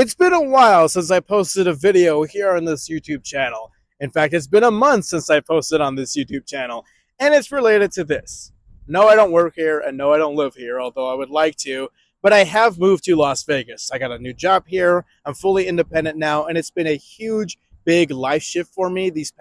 It's been a while since I posted a video here on this YouTube channel. In fact, it's been a month since I posted on this YouTube channel, and it's related to this. No, I don't work here, and no, I don't live here, although I would like to, but I have moved to Las Vegas. I got a new job here, I'm fully independent now, and it's been a huge, big life shift for me this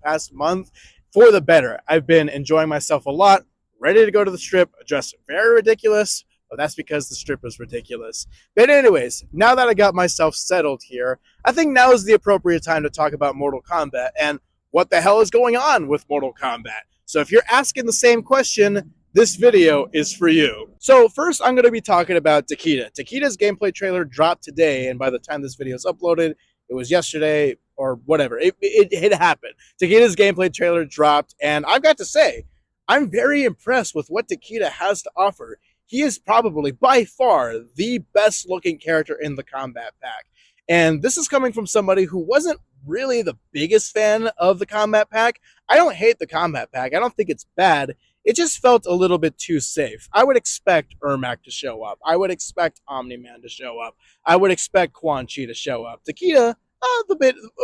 past month, for the better. I've been enjoying myself a lot, ready to go to the strip, dressed very ridiculous, but that's because the strip is ridiculous. But anyways, now that I got myself settled here, I think now is the appropriate time to talk about Mortal Kombat and what the hell is going on with Mortal Kombat. So if you're asking the same question, this video is for you. So first, I'm going to be talking about Takeda. Takeda's gameplay trailer dropped today, and by the time this video is uploaded, it was yesterday or whatever. It happened. Takeda's gameplay trailer dropped, and I've got to say, I'm very impressed with what Takeda has to offer. He is probably, by far, the best looking character in the Kombat pack. And this is coming from somebody who wasn't really the biggest fan of the Kombat pack. I don't hate the Kombat pack. I don't think it's bad. It just felt a little bit too safe. I would expect Ermac to show up. I would expect Omni-Man to show up. I would expect Quan Chi to show up. Takeda, a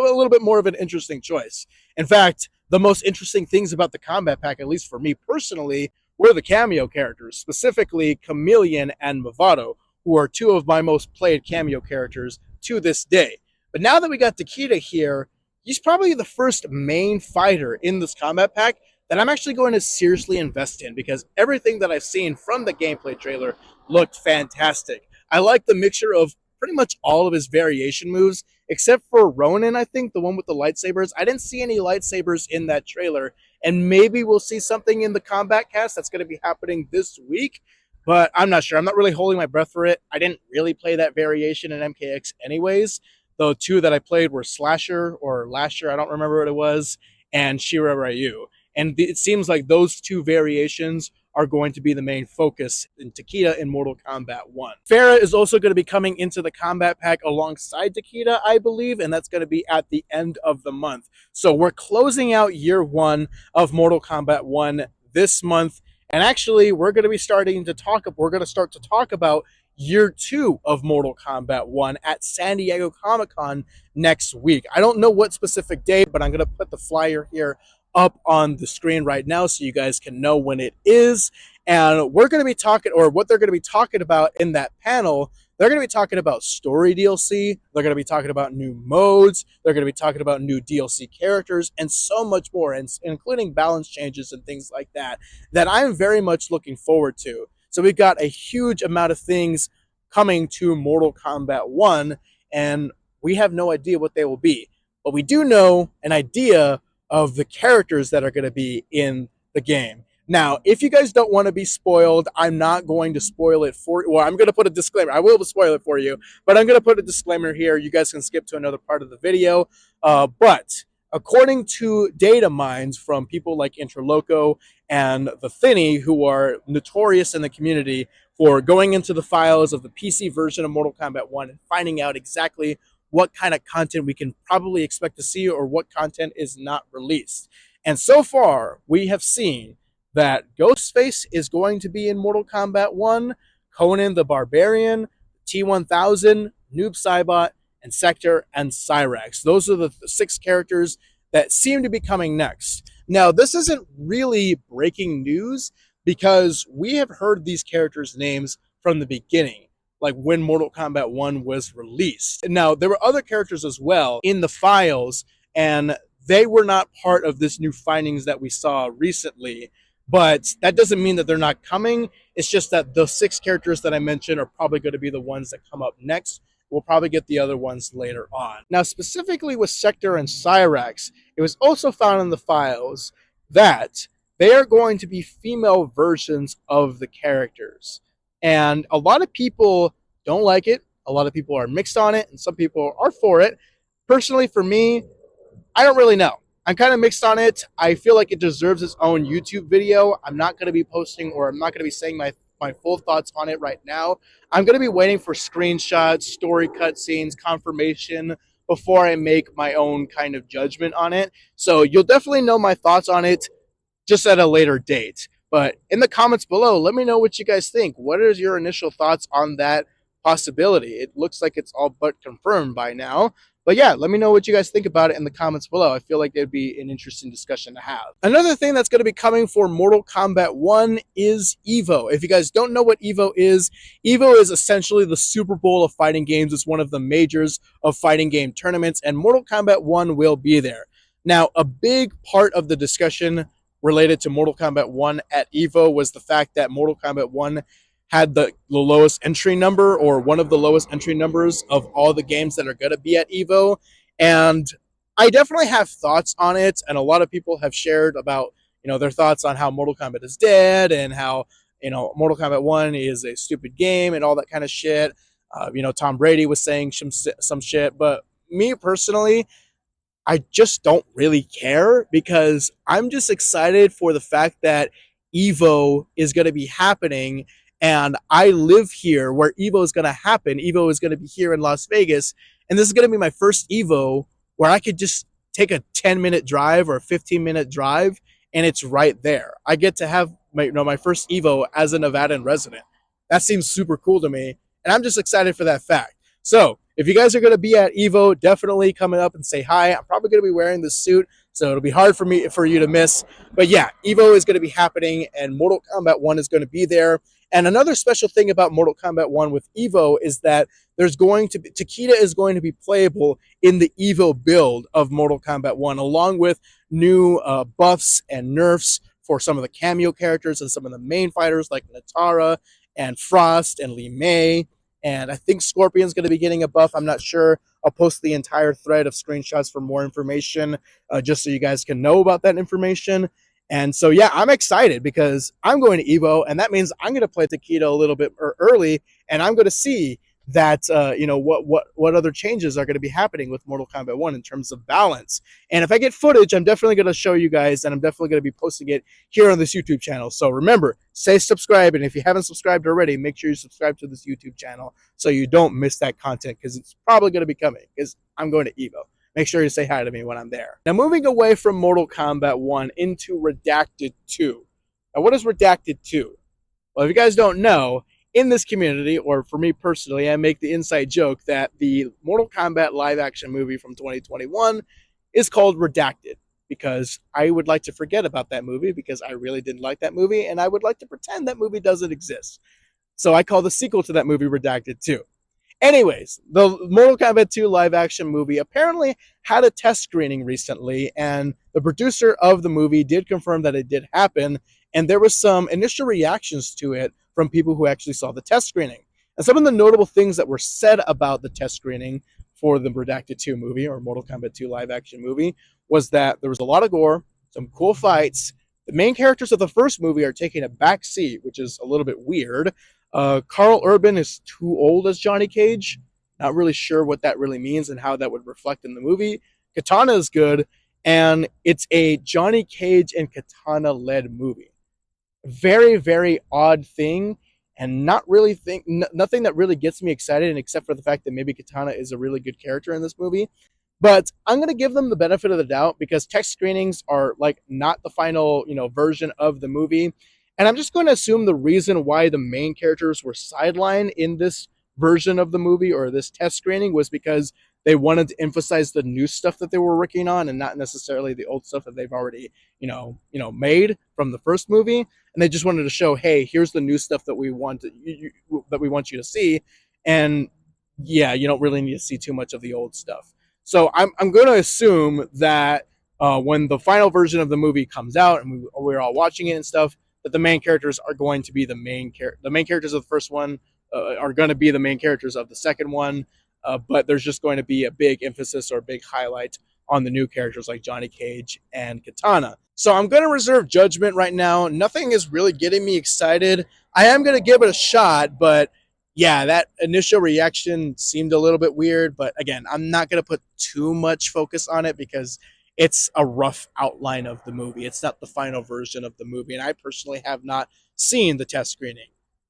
little bit more of an interesting choice. In fact, the most interesting things about the Kombat pack, at least for me personally, were the cameo characters, specifically Chameleon and Movado, who are two of my most played cameo characters to this day. But now that we got Takeda here, he's probably the first main fighter in this Kombat pack that I'm actually going to seriously invest in, because everything that I've seen from the gameplay trailer looked fantastic. I like the mixture of pretty much all of his variation moves, except for Ronin, I think, the one with the lightsabers. I didn't see any lightsabers in that trailer, and maybe we'll see something in the Kombat cast that's going to be happening this week, but I'm not sure. I'm not really holding my breath for it. I didn't really play that variation in MKX anyways. The two that I played were Slasher or Lasher, I don't remember what it was, and Shira Ryu. And it seems like those two variations are going to be the main focus in Takeda in Mortal Kombat 1. Farah is also going to be coming into the Kombat pack alongside Takeda, I believe, and that's going to be at the end of the month. So we're closing out year one of Mortal Kombat 1 this month, and actually we're going to start to talk about year two of Mortal Kombat 1 at San Diego Comic-Con next week. I don't know what specific date, but I'm going to put the flyer here up on the screen right now so you guys can know when it is. And we're going to be talking, or what they're going to be talking about in that panel, they're going to be talking about story DLC, they're going to be talking about new modes, they're going to be talking about new DLC characters, and so much more, and including balance changes and things like that, that I'm very much looking forward to. So we've got a huge amount of things coming to Mortal Kombat 1, and we have no idea what they will be. But we do know an idea of the characters that are going to be in the game. Now, if you guys don't want to be spoiled, I'm not going to spoil it for you. Well, I'm going to put a disclaimer. I will spoil it for you, but I'm going to put a disclaimer here. You guys can skip to another part of the video. But according to data mines from people like Interloco and the Thinny, who are notorious in the community for going into the files of the PC version of Mortal Kombat 1 and finding out exactly what kind of content we can probably expect to see or what content is not released. And so far, we have seen that Ghostface is going to be in Mortal Kombat 1, Conan the Barbarian, T-1000, Noob Saibot, and Sector and Cyrax. Those are the 6 characters that seem to be coming next. Now, this isn't really breaking news because we have heard these characters' names from the beginning, like when Mortal Kombat 1 was released. Now, there were other characters as well in the files, and they were not part of this new findings that we saw recently, but that doesn't mean that they're not coming. It's just that the 6 characters that I mentioned are probably going to be the ones that come up next. We'll probably get the other ones later on. Now, specifically with Sector and Cyrax, it was also found in the files that they are going to be female versions of the characters. And a lot of people don't like it. A lot of people are mixed on it, and some people are for it. Personally, for me, I don't really know. I'm kind of mixed on it. I feel like it deserves its own YouTube video. I'm not going to be posting, or I'm not going to be saying my full thoughts on it right now. I'm going to be waiting for screenshots, story cutscenes, confirmation before I make my own kind of judgment on it. So you'll definitely know my thoughts on it just at a later date. But in the comments below, let me know what you guys think. What is your initial thoughts on that possibility. It looks like it's all but confirmed by now. But yeah, let me know what you guys think about it in the comments below. I feel like it'd be an interesting discussion to have. Another thing that's going to be coming for Mortal Kombat 1 is EVO. If you guys don't know what EVO is essentially the Super Bowl of fighting games. It's one of the majors of fighting game tournaments, and Mortal Kombat 1 will be there. Now, a big part of the discussion related to Mortal Kombat 1 at EVO was the fact that Mortal Kombat 1 had the lowest entry number, or one of the lowest entry numbers of all the games that are going to be at EVO. And I definitely have thoughts on it, and a lot of people have shared about, their thoughts on how Mortal Kombat is dead, and how, Mortal Kombat 1 is a stupid game and all that kind of shit. Tom Brady was saying some shit, but me personally, I just don't really care, because I'm just excited for the fact that EVO is going to be happening, and I live here where EVO is going to happen. EVO is going to be here in Las Vegas, and this is going to be my first EVO where I could just take a 10-minute drive or a 15-minute drive, and it's right there. I get to have my first EVO as a Nevadan resident. That seems super cool to me, and I'm just excited for that fact. So if you guys are going to be at EVO, definitely come up and say hi. I'm probably going to be wearing this suit, so it'll be hard for you to miss. But yeah, EVO is going to be happening, and Mortal Kombat 1 is going to be there. And another special thing about Mortal Kombat 1 with EVO is that Takeda is going to be playable in the EVO build of Mortal Kombat 1, along with new buffs and nerfs for some of the cameo characters and some of the main fighters like Natara and Frost and Li Mei. And I think Scorpion's going to be getting a buff. I'm not sure. I'll post the entire thread of screenshots for more information, just so you guys can know about that information. And so, yeah, I'm excited because I'm going to EVO, and that means I'm going to play Takeda a little bit early, and I'm going to see that, what other changes are going to be happening with Mortal Kombat 1 in terms of balance. And if I get footage, I'm definitely going to show you guys, and I'm definitely going to be posting it here on this YouTube channel. So remember, stay subscribed, and if you haven't subscribed already, make sure you subscribe to this YouTube channel so you don't miss that content, because it's probably going to be coming, because I'm going to EVO. Make sure you say hi to me when I'm there. Now, moving away from Mortal Kombat 1 into Redacted 2. Now, what is Redacted 2? Well, if you guys don't know, in this community, or for me personally, I make the inside joke that the Mortal Kombat live-action movie from 2021 is called Redacted, because I would like to forget about that movie, because I really didn't like that movie, and I would like to pretend that movie doesn't exist. So I call the sequel to that movie Redacted 2. Anyways, the Mortal Kombat 2 live-action movie apparently had a test screening recently, and the producer of the movie did confirm that it did happen, and there was some initial reactions to it from people who actually saw the test screening. And some of the notable things that were said about the test screening for the Redacted 2 movie, or Mortal Kombat 2 live-action movie, was that there was a lot of gore, some cool fights. The main characters of the first movie are taking a back seat, which is a little bit weird. Carl Urban is too old as Johnny Cage. Not really sure what that really means and how that would reflect in the movie. Katana is good, and it's a Johnny Cage and Katana-led movie. Very, very odd thing, and nothing that really gets me excited, except for the fact that maybe Katana is a really good character in this movie. But I'm going to give them the benefit of the doubt, because test screenings are like not the final, version of the movie. And I'm just going to assume the reason why the main characters were sidelined in this version of the movie, or this test screening, was because they wanted to emphasize the new stuff that they were working on, and not necessarily the old stuff that they've already, made from the first movie. And they just wanted to show, hey, here's the new stuff that we want you to see. And yeah, you don't really need to see too much of the old stuff. So I'm going to assume that when the final version of the movie comes out and we're all watching it and stuff, that the main characters are going to be the main characters of the first one are going to be the main characters of the second one, but there's just going to be a big emphasis or a big highlight on the new characters like Johnny Cage and Katana. So I'm going to reserve judgment right now. Nothing is really getting me excited. I am going to give it a shot, but yeah, that initial reaction seemed a little bit weird. But again, I'm not going to put too much focus on it, because it's a rough outline of the movie. It's not the final version of the movie, and I personally have not seen the test screening.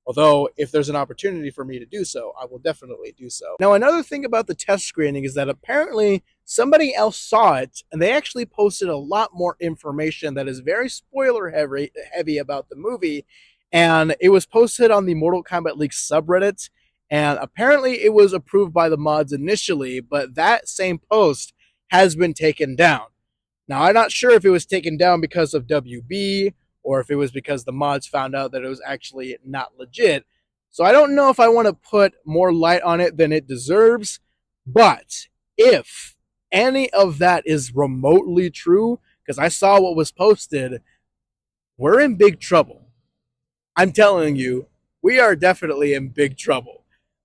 Although, if there's an opportunity for me to do so, I will definitely do so. Now, another thing about the test screening is that apparently somebody else saw it, and they actually posted a lot more information that is very spoiler heavy about the movie, and it was posted on the Mortal Kombat League subreddit, And apparently it was approved by the mods initially, but that same post has been taken down. Now, I'm not sure if it was taken down because of WB or if it was because the mods found out that it was actually not legit. So I don't know if I want to put more light on it than it deserves. But if any of that is remotely true, because I saw what was posted, we're in big trouble. I'm telling you, we are definitely in big trouble.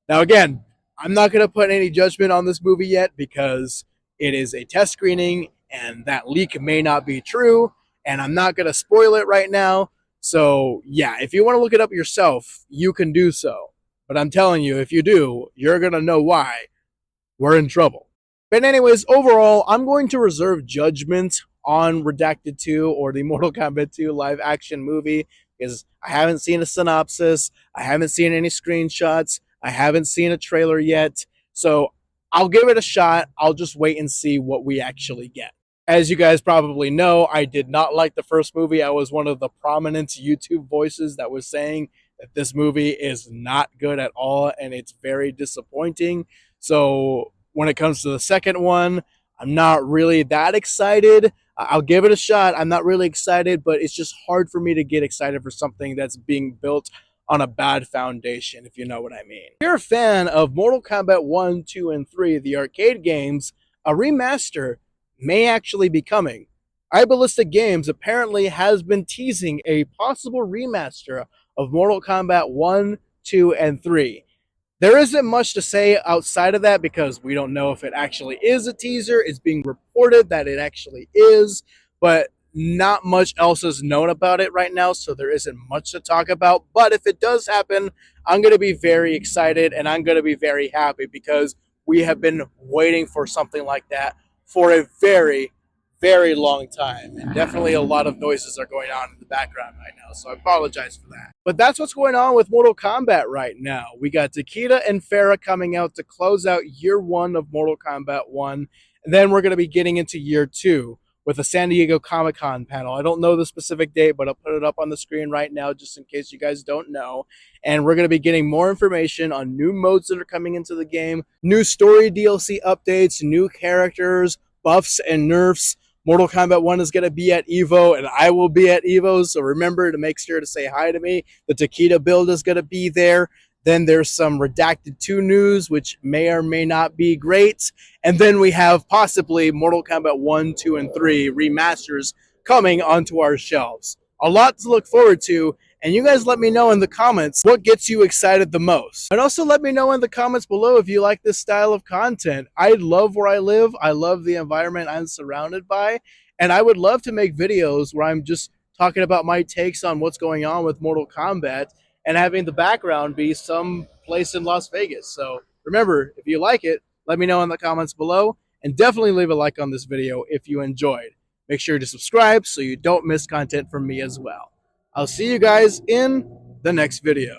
Now, again, I'm not going to put any judgment on this movie yet because it is a test screening and that leak may not be true, and I'm not going to spoil it right now. So, yeah, if you want to look it up yourself, you can do so. But I'm telling you, if you do, you're going to know why we're in trouble. But anyways, overall, I'm going to reserve judgment on Redacted 2 or the Mortal Kombat 2 live action movie because I haven't seen a synopsis, I haven't seen any screenshots, I haven't seen a trailer yet. So I'll give it a shot. I'll just wait and see what we actually get. As you guys probably know, I did not like the first movie. I was one of the prominent YouTube voices that was saying that this movie is not good at all and it's very disappointing. So when it comes to the second one, I'm not really that excited. I'll give it a shot. I'm not really excited, but it's just hard for me to get excited for something that's being built on a bad foundation, if you know what I mean. If you're a fan of Mortal Kombat 1, 2, and 3, the arcade games, a remaster may actually be coming. iBallistic Games apparently has been teasing a possible remaster of Mortal Kombat 1, 2, and 3. There isn't much to say outside of that because we don't know if it actually is a teaser. It's being reported that it actually is, but not much else is known about it right now, so there isn't much to talk about. But if it does happen, I'm going to be very excited and I'm going to be very happy because we have been waiting for something like that for a very, very long time. And definitely a lot of noises are going on in the background right now, so I apologize for that. But that's what's going on with Mortal Kombat right now. We got Takeda and Farah coming out to close out year 1 of Mortal Kombat 1, and then we're going to be getting into year 2 with a San Diego Comic-Con panel. I don't know the specific date, but I'll put it up on the screen right now just in case you guys don't know. And we're going to be getting more information on new modes that are coming into the game, new story DLC updates, new characters, buffs and nerfs. Mortal Kombat 1 is going to be at EVO, and I will be at EVO, so remember to make sure to say hi to me. The Takeda build is going to be there. Then there's some Redacted 2 news, which may or may not be great. And then we have possibly Mortal Kombat 1, 2, and 3 remasters coming onto our shelves. A lot to look forward to, and you guys let me know in the comments what gets you excited the most. And also let me know in the comments below if you like this style of content. I love where I live. I love the environment I'm surrounded by. And I would love to make videos where I'm just talking about my takes on what's going on with Mortal Kombat and having the background be some place in Las Vegas. So remember, if you like it, let me know in the comments below. And definitely leave a like on this video if you enjoyed. Make sure to subscribe so you don't miss content from me as well. I'll see you guys in the next video.